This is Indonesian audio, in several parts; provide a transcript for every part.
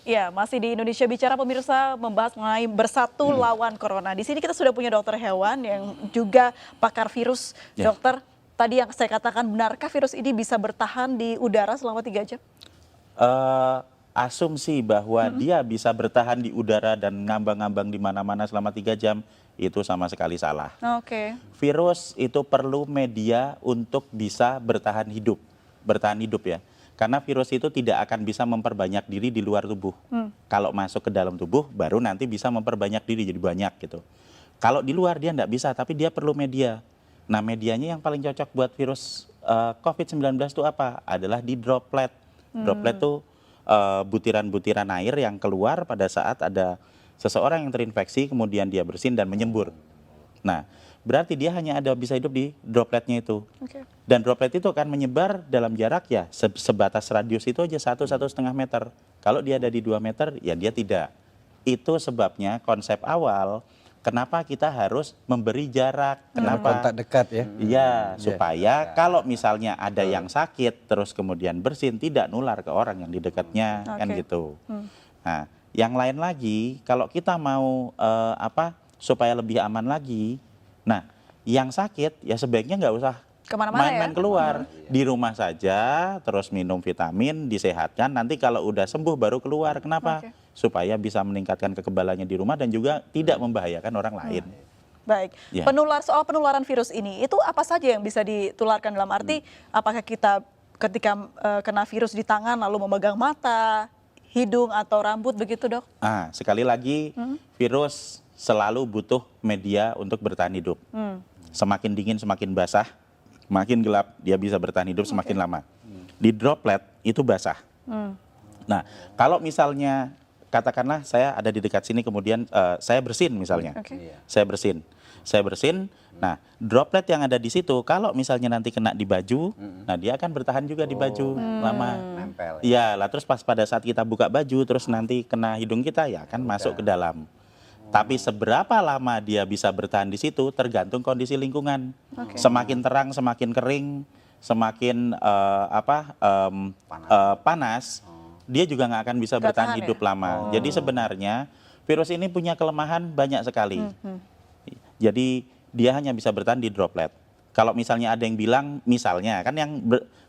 Ya, masih di Indonesia Bicara pemirsa membahas mengenai bersatu lawan corona. Di sini kita sudah punya dokter hewan yang juga pakar virus. Ya. Dokter, tadi yang saya katakan benarkah virus ini bisa bertahan di udara selama 3 jam? Asumsi bahwa dia bisa bertahan di udara dan ngambang-ngambang di mana-mana selama 3 jam itu sama sekali salah. Oke. Virus itu perlu media untuk bisa bertahan hidup ya. Karena virus itu tidak akan bisa memperbanyak diri di luar tubuh. Kalau masuk ke dalam tubuh, baru nanti bisa memperbanyak diri jadi banyak gitu. Kalau di luar dia tidak bisa, tapi dia perlu media. Nah, medianya yang paling cocok buat virus COVID-19 itu apa? Adalah di droplet. Droplet itu butiran-butiran air yang keluar pada saat ada seseorang yang terinfeksi, kemudian dia bersin dan menyembur. Nah, berarti dia hanya bisa hidup di dropletnya itu. Oke. Dan droplet itu akan menyebar dalam jarak ya sebatas radius itu aja 1–1,5 meter. Kalau dia ada di 2 meter, ya dia tidak. Itu sebabnya konsep awal kenapa kita harus memberi jarak. Kenapa? Kontak dekat ya. Iya, supaya kalau misalnya ada yang sakit terus kemudian bersin tidak nular ke orang yang di dekatnya, kan Oke. gitu. Nah, yang lain lagi kalau kita mau supaya lebih aman lagi, nah yang sakit ya sebaiknya nggak usah Kemana-mana main-main ya? keluar, di rumah saja, terus minum vitamin, disehatkan, nanti kalau udah sembuh baru keluar. Kenapa? Oke. Supaya bisa meningkatkan kekebalannya di rumah dan juga tidak membahayakan orang lain. Baik. Ya. Soal penularan virus ini, itu apa saja yang bisa ditularkan dalam arti apakah kita ketika kena virus di tangan lalu memegang mata, hidung atau rambut begitu, Dok? Sekali lagi, virus selalu butuh media untuk bertahan hidup. Semakin dingin, semakin basah, makin gelap, dia bisa bertahan hidup semakin lama. Di droplet itu basah. Nah, kalau misalnya katakanlah saya ada di dekat sini, kemudian saya bersin misalnya, Oke. saya bersin. Nah, droplet yang ada di situ, kalau misalnya nanti kena di baju, nah dia akan bertahan juga di baju lama. Nempel. Iya, lah terus pas pada saat kita buka baju, terus nanti kena hidung kita, ya akan masuk ke dalam. Tapi seberapa lama dia bisa bertahan di situ tergantung kondisi lingkungan. Semakin terang, semakin kering, semakin panas, dia juga nggak akan bisa Nggak bertahan tahan hidup ya? lama. Jadi sebenarnya virus ini punya kelemahan banyak sekali. Jadi dia hanya bisa bertahan di droplet. Kalau misalnya ada yang bilang, misalnya kan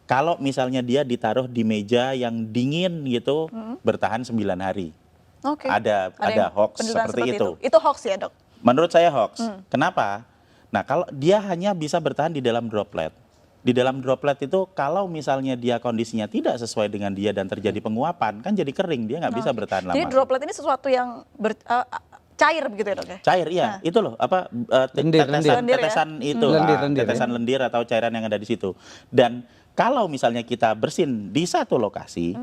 kalau misalnya dia ditaruh di meja yang dingin gitu, bertahan 9 hari. Oke. Ada yang hoax penelitian seperti itu. Itu hoax ya, Dok? Menurut saya hoax. Kenapa? Nah, kalau dia hanya bisa bertahan di dalam droplet. Di dalam droplet itu kalau misalnya dia kondisinya tidak sesuai dengan dia dan terjadi penguapan, kan jadi kering, dia nggak bisa Oke. bertahan lama. Jadi droplet ini sesuatu yang cair begitu ya, Dok ya? Cair, iya. Itu loh, Lendir. Lendir ya? tetesan itu, Lendir, tetesan lendir atau cairan yang ada di situ. Dan kalau misalnya kita bersin di satu lokasi,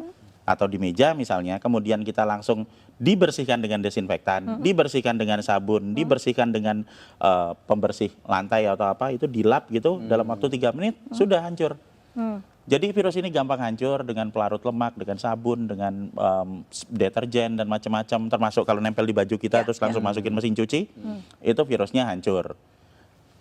atau di meja misalnya, kemudian kita langsung dibersihkan dengan desinfektan, dibersihkan dengan sabun, dibersihkan dengan pembersih lantai atau apa, itu dilap gitu, dalam waktu 3 menit, sudah hancur. Jadi virus ini gampang hancur dengan pelarut lemak, dengan sabun, dengan deterjen dan macam-macam, termasuk kalau nempel di baju kita terus langsung masukin mesin cuci, itu virusnya hancur.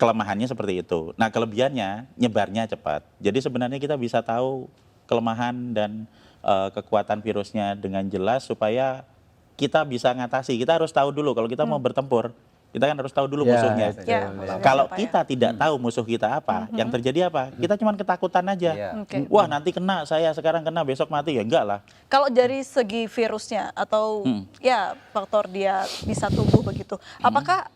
Kelemahannya seperti itu. Nah, kelebihannya nyebarnya cepat. Jadi sebenarnya kita bisa tahu kelemahan dan kekuatan virusnya dengan jelas supaya kita bisa ngatasi. Kita harus tahu dulu kalau kita mau bertempur, kita kan harus tahu dulu musuhnya. Ya. Kalau Siapa ya? kita tidak tahu musuh kita apa, yang terjadi apa? Kita cuma ketakutan aja. Oke. Wah, nanti kena, saya sekarang kena, besok mati, ya enggak lah. Kalau dari segi virusnya atau ya faktor dia bisa tumbuh begitu, apakah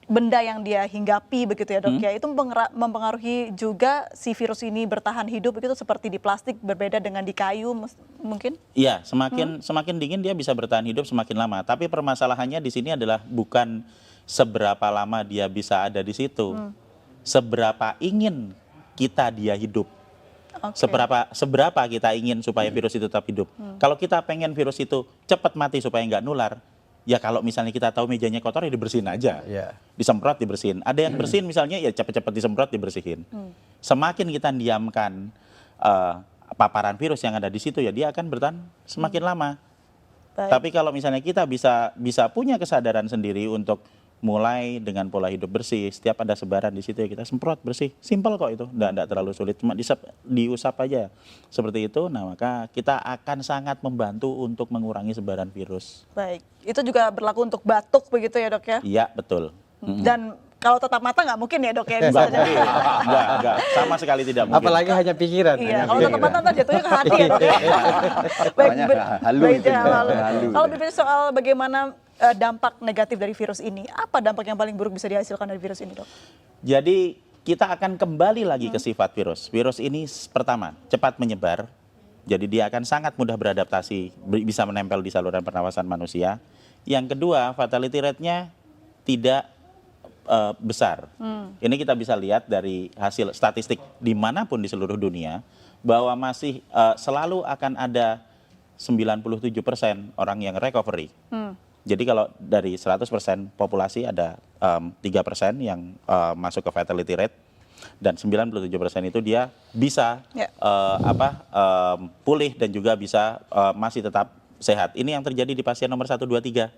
benda yang dia hinggapi begitu ya, Dok ya, itu mempengaruhi juga si virus ini bertahan hidup begitu, seperti di plastik berbeda dengan di kayu mungkin? Iya, semakin dingin dia bisa bertahan hidup semakin lama. Tapi permasalahannya di sini adalah bukan seberapa lama dia bisa ada di situ, seberapa ingin kita dia hidup. Oke. Seberapa kita ingin supaya virus itu tetap hidup. Kalau kita pengen virus itu cepat mati supaya nggak nular, ya kalau misalnya kita tahu mejanya kotor ya dibersihin aja. Disemprot, dibersihin. Ada yang bersin misalnya ya cepat-cepat disemprot, dibersihin. Semakin kita diamkan paparan virus yang ada di situ, ya dia akan bertahan semakin lama. Baik. Tapi kalau misalnya kita bisa punya kesadaran sendiri untuk mulai dengan pola hidup bersih. Setiap ada sebaran di situ ya kita semprot bersih. Simpel kok itu, enggak terlalu sulit. Cuma diusap aja. Seperti itu, nah maka kita akan sangat membantu untuk mengurangi sebaran virus. Baik, itu juga berlaku untuk batuk begitu ya dok ya? Iya, betul. Dan kalau tetap mata nggak mungkin ya dok ya? Bisa Enggak aja. mungkin, enggak, sama sekali tidak mungkin. Apalagi hanya pikiran. Iya, hanya kalau tetap pikiran. mata ntar jatuhnya ke hati ya dok ya? Namanya halu baik, itu, ya, lalu. halu. Kalau berbicara soal bagaimana dampak negatif dari virus ini, apa dampak yang paling buruk bisa dihasilkan dari virus ini dok? Jadi kita akan kembali lagi ke sifat virus. Virus ini pertama, cepat menyebar. Jadi dia akan sangat mudah beradaptasi, bisa menempel di saluran pernapasan manusia. Yang kedua, fatality rate-nya tidak besar. Ini kita bisa lihat dari hasil statistik dimanapun di seluruh dunia, bahwa masih selalu akan ada 97% orang yang recovery. Jadi kalau dari 100% populasi ada 3% yang masuk ke fatality rate, dan 97% itu dia bisa Ya. pulih dan juga bisa masih tetap sehat. Ini yang terjadi di pasien nomor 1, 2, 3.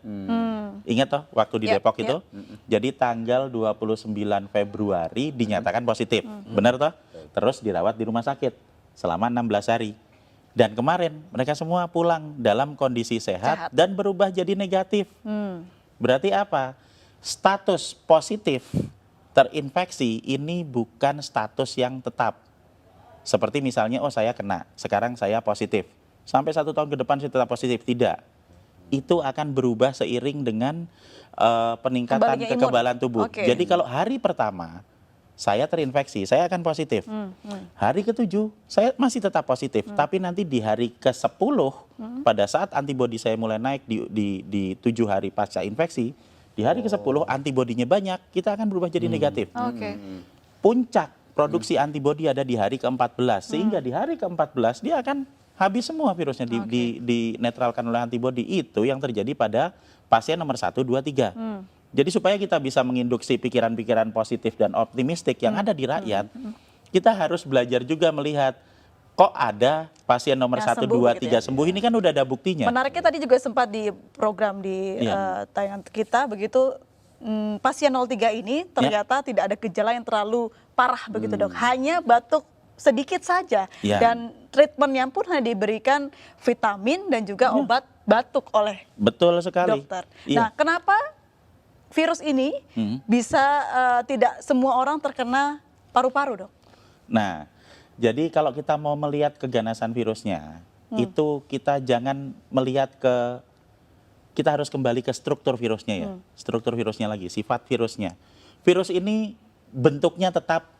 Ingat toh waktu di Ya, Depok ya. itu? Jadi tanggal 29 Februari dinyatakan positif. Benar toh? Terus dirawat di rumah sakit selama 16 hari. Dan kemarin mereka semua pulang dalam kondisi sehat. Dan berubah jadi negatif. Berarti apa? Status positif terinfeksi ini bukan status yang tetap. Seperti misalnya, oh saya kena, sekarang saya positif. Sampai 1 tahun ke depan saya tetap positif. Tidak. Itu akan berubah seiring dengan peningkatan Kembalinya imun. kekebalan tubuh. Oke. Jadi kalau hari pertama saya terinfeksi, saya akan positif. Hari ke-7 saya masih tetap positif, tapi nanti di hari ke-10 pada saat antibodi saya mulai naik di 7 hari pasca infeksi, di hari ke-10 antibodinya banyak, kita akan berubah jadi negatif. Oke. Puncak produksi antibodi ada di hari ke-14, sehingga di hari ke-14 dia akan habis semua virusnya, dinetralkan oleh antibodi. Itu yang terjadi pada pasien nomor 1, 2, 3. Jadi supaya kita bisa menginduksi pikiran-pikiran positif dan optimistik yang ada di rakyat, kita harus belajar juga melihat, kok ada pasien nomor Yang 1, sembuh 2, begitu 3 ya? sembuh, ini kan udah ada buktinya. Menariknya tadi juga sempat di program di Iya. tayangan kita begitu, pasien 03 ini ternyata tidak ada gejala yang terlalu parah begitu dok, hanya batuk sedikit saja, Ya. dan treatmentnya pun hanya diberikan vitamin dan juga obat batuk oleh Betul sekali. dokter. Iya. Nah, kenapa virus ini bisa tidak semua orang terkena paru-paru dok? Nah, jadi kalau kita mau melihat keganasan virusnya, itu kita jangan melihat kita harus kembali ke struktur virusnya ya. Struktur virusnya lagi, sifat virusnya. Virus ini bentuknya tetap,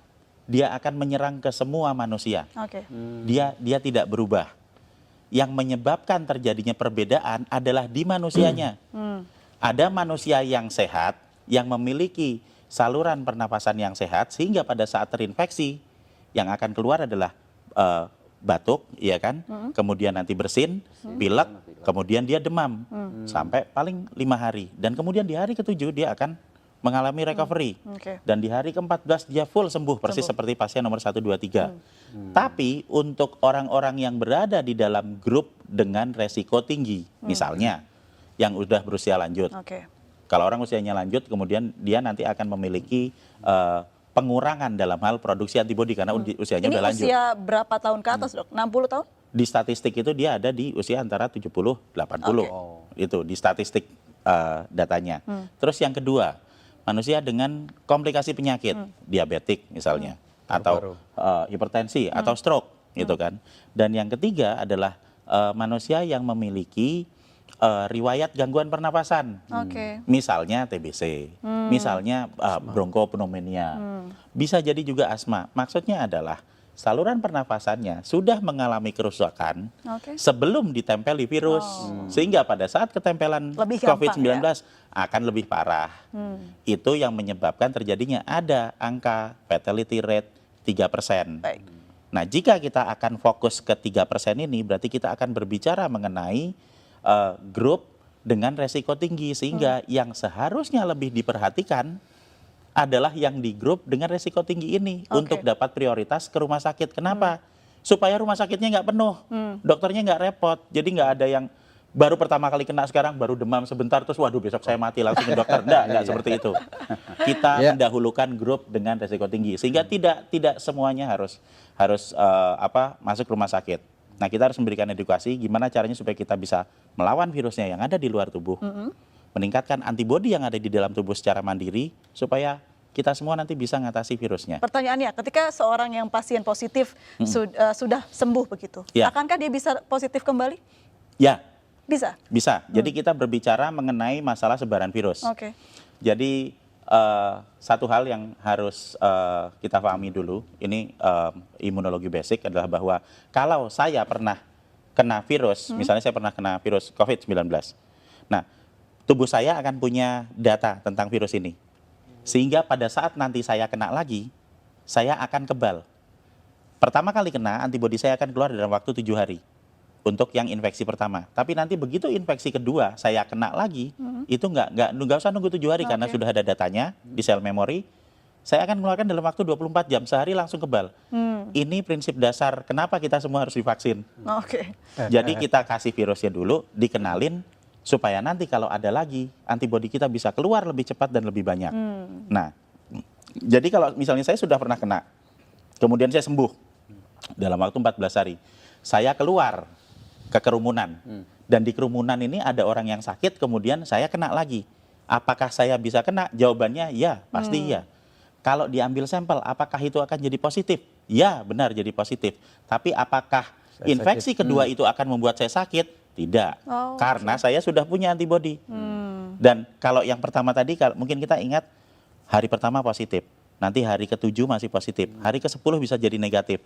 dia akan menyerang ke semua manusia. Oke. Dia tidak berubah. Yang menyebabkan terjadinya perbedaan adalah di manusianya. Ada manusia yang sehat, yang memiliki saluran pernapasan yang sehat, sehingga pada saat terinfeksi, yang akan keluar adalah batuk, ya kan? Kemudian nanti bersin, pilek, kemudian dia demam, sampai paling 5 hari. Dan kemudian di hari ke-7 dia akan mengalami recovery. Oke. Dan di hari ke-14 dia full sembuh, persis seperti pasien nomor 1, 2, 3. Tapi untuk orang-orang yang berada di dalam grup dengan resiko tinggi, misalnya yang udah berusia lanjut. Oke. Kalau orang usianya lanjut, kemudian dia nanti akan memiliki pengurangan dalam hal produksi antibodi karena usianya Ini udah lanjut. usia berapa tahun ke atas dok? 60 tahun? Di statistik itu dia ada di usia antara 70, 80. Itu di statistik datanya. Terus yang kedua, manusia dengan komplikasi penyakit, diabetik misalnya, atau hipertensi, atau stroke, gitu kan. Dan yang ketiga adalah manusia yang memiliki riwayat gangguan pernapasan. Oke. Misalnya TBC, misalnya bronkopneumonia, bisa jadi juga asma. Maksudnya adalah saluran pernapasannya sudah mengalami kerusakan Oke. sebelum ditempeli virus, sehingga pada saat ketempelan Lebih gampang, COVID-19 akan lebih parah. Itu yang menyebabkan terjadinya ada angka fatality rate 3%. Baik. Nah, jika kita akan fokus ke 3% ini, berarti kita akan berbicara mengenai grup dengan resiko tinggi, sehingga yang seharusnya lebih diperhatikan adalah yang di grup dengan resiko tinggi ini untuk dapat prioritas ke rumah sakit. Kenapa? Supaya rumah sakitnya nggak penuh, dokternya nggak repot, jadi nggak ada yang baru pertama kali kena sekarang, baru demam sebentar, terus waduh besok saya mati langsung ke dokter. Enggak seperti itu. Kita mendahulukan grup dengan resiko tinggi, sehingga tidak semuanya harus masuk rumah sakit. Nah, kita harus memberikan edukasi gimana caranya supaya kita bisa melawan virusnya yang ada di luar tubuh, meningkatkan antibodi yang ada di dalam tubuh secara mandiri, supaya kita semua nanti bisa mengatasi virusnya. Pertanyaannya, ketika seorang yang pasien positif sudah sembuh begitu, akankah dia bisa positif kembali? Ya. Bisa? Jadi kita berbicara mengenai masalah sebaran virus. Oke. Jadi satu hal yang harus kita pahami dulu, ini imunologi basic adalah bahwa kalau saya pernah kena virus, misalnya saya pernah kena virus COVID-19, nah tubuh saya akan punya data tentang virus ini. Sehingga pada saat nanti saya kena lagi, saya akan kebal. Pertama kali kena, antibodi saya akan keluar dalam waktu 7 hari untuk yang infeksi pertama. Tapi nanti begitu infeksi kedua, saya kena lagi, itu nggak usah nunggu 7 hari karena sudah ada datanya di sel memori. Saya akan mengeluarkan dalam waktu 24 jam, sehari langsung kebal. Ini prinsip dasar kenapa kita semua harus divaksin. Jadi kita kasih virusnya dulu, dikenalin, supaya nanti kalau ada lagi, antibodi kita bisa keluar lebih cepat dan lebih banyak. Nah, jadi kalau misalnya saya sudah pernah kena, kemudian saya sembuh dalam waktu 14 hari, saya keluar ke kerumunan, dan di kerumunan ini ada orang yang sakit, kemudian saya kena lagi. Apakah saya bisa kena? Jawabannya ya, pasti iya. Kalau diambil sampel, apakah itu akan jadi positif? Ya, benar jadi positif. Tapi apakah infeksi kedua itu akan membuat saya sakit? Tidak, karena saya sudah punya antibodi. Dan kalau yang pertama tadi, mungkin kita ingat hari pertama positif, nanti hari ke-7 masih positif, hari ke-10 bisa jadi negatif.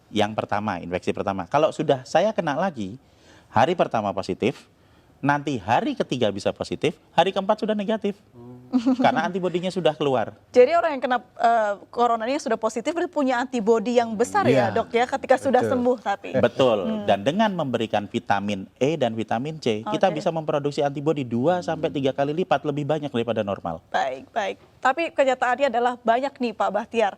Yang pertama, infeksi pertama. Kalau sudah saya kena lagi, hari pertama positif, nanti hari ketiga bisa positif, hari keempat sudah negatif. Karena antibodinya sudah keluar. Jadi orang yang kena corona ini sudah positif berarti punya antibodi yang besar ya dok ya ketika sudah sembuh tapi. Betul, dan dengan memberikan vitamin E dan vitamin C, kita bisa memproduksi antibodi 2-3 kali lipat lebih banyak daripada normal. Baik. Tapi kenyataannya adalah banyak nih Pak Bahtiar,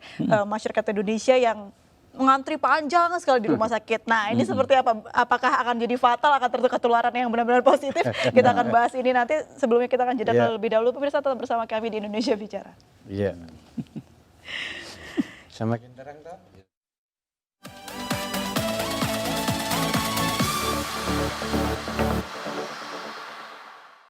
masyarakat Indonesia yang mengantri panjang sekali di rumah sakit. Nah ini seperti apa? Apakah akan jadi fatal, akan terjadi ketularan yang benar-benar positif? Kita akan bahas ini nanti. Sebelumnya kita akan jeda terlebih dahulu. Pemirsa tetap bersama kami di Indonesia Bicara. Iya. Semakin terang tak?